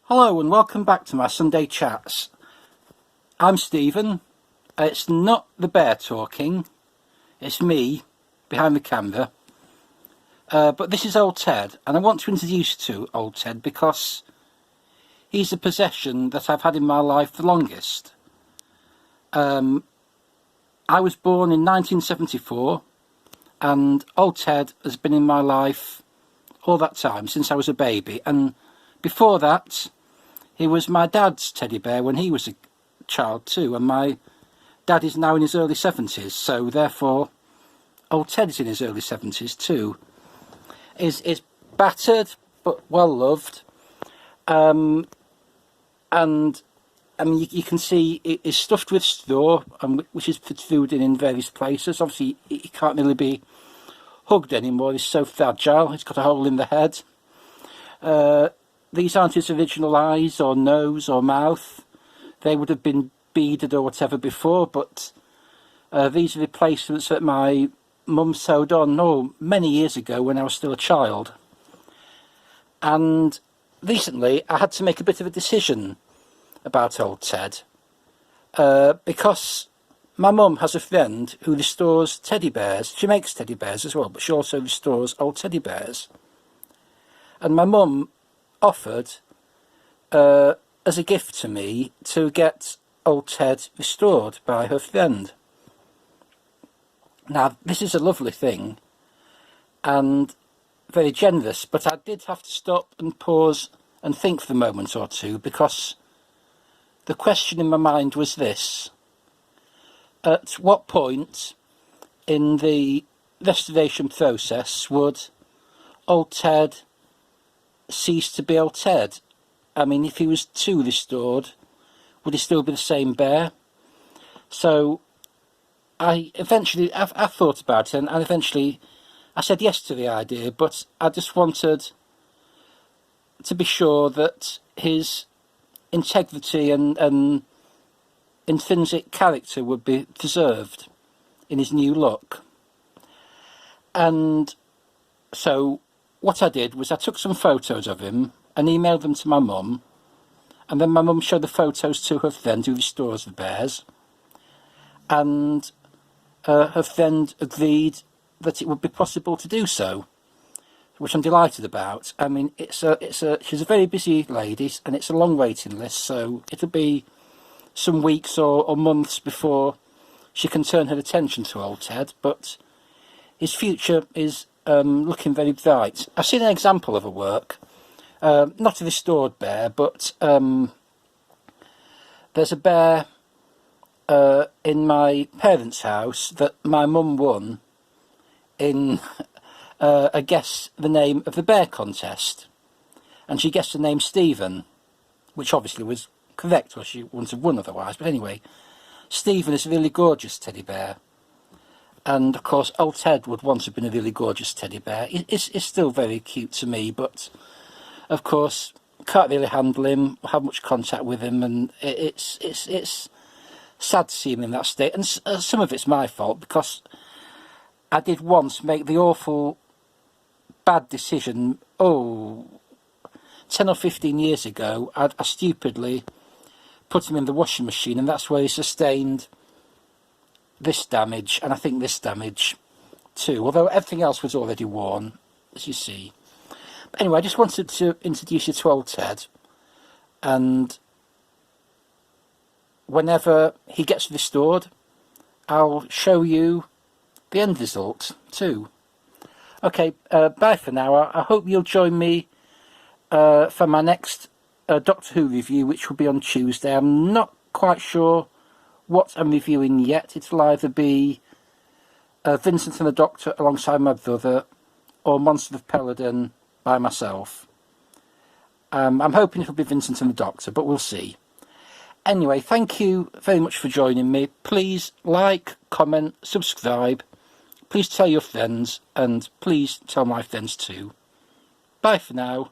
Hello and welcome back to my Sunday chats. I'm Stephen. It's not the bear talking, it's me behind the camera. But this is old Ted, and I want to introduce you to old Ted because he's a possession that I've had in my life the longest. I was born in 1974 and old Ted has been in my life all that time since I was a baby, and before that he was my dad's teddy bear when he was a child too, and my dad is now in his early 70s, so therefore old Ted is in his early 70s too. Is battered but well loved, and I mean you can see it is stuffed with straw, which is put food in various places. Obviously he can't really be hugged anymore, he's so fragile, he's got a hole in the head. These aren't his original eyes or nose or mouth. They would have been beaded or whatever before, but these are replacements that my mum sewed on many years ago when I was still a child. And recently I had to make a bit of a decision about old Ted, because my mum has a friend who restores teddy bears. She makes teddy bears as well, but she also restores old teddy bears. And my mum offered as a gift to me to get old Ted restored by her friend. Now this is a lovely thing and very generous, but I did have to stop and pause and think for a moment or two, because the question in my mind was this: at what point in the restoration process would old Ted cease to be old Ted? I mean, if he was too restored, would he still be the same bear? So I thought about it, and eventually I said yes to the idea, but I just wanted to be sure that his integrity and intrinsic character would be preserved in his new look. And so what I did was I took some photos of him and emailed them to my mum, and then my mum showed the photos to her friend who restores the bears, and her friend agreed that it would be possible to do so, which I'm delighted about. I mean, she's a very busy lady, and it's a long waiting list, so it'll be some weeks or months before she can turn her attention to old Ted, but his future is looking very bright. I've seen an example of a work, not a restored bear, but there's a bear in my parents' house that my mum won in a guess the name of the bear contest, and she guessed the name Stephen, which obviously was correct, or she wouldn't have won otherwise. But anyway, Stephen is a really gorgeous teddy bear, and of course old Ted would once have been a really gorgeous teddy bear. It's still very cute to me, but of course can't really handle him, have much contact with him, and it's sad to see him in that state. And some of it's my fault, because I did once make the awful bad decision 10 or 15 years ago. I stupidly put him in the washing machine, and that's where he sustained this damage, and I think this damage too, although everything else was already worn, as you see. But anyway, I just wanted to introduce you to old Ted, and whenever he gets restored I'll show you the end result too. Okay, bye for now. I hope you'll join me for my next Doctor Who review, which will be on Tuesday. I'm not quite sure what I'm reviewing yet. It'll either be Vincent and the Doctor alongside my brother, or Monster of Peladon by myself. I'm hoping it'll be Vincent and the Doctor, but we'll see. Anyway, thank you very much for joining me. Please like, comment, subscribe. Please tell your friends, and please tell my friends too. Bye for now.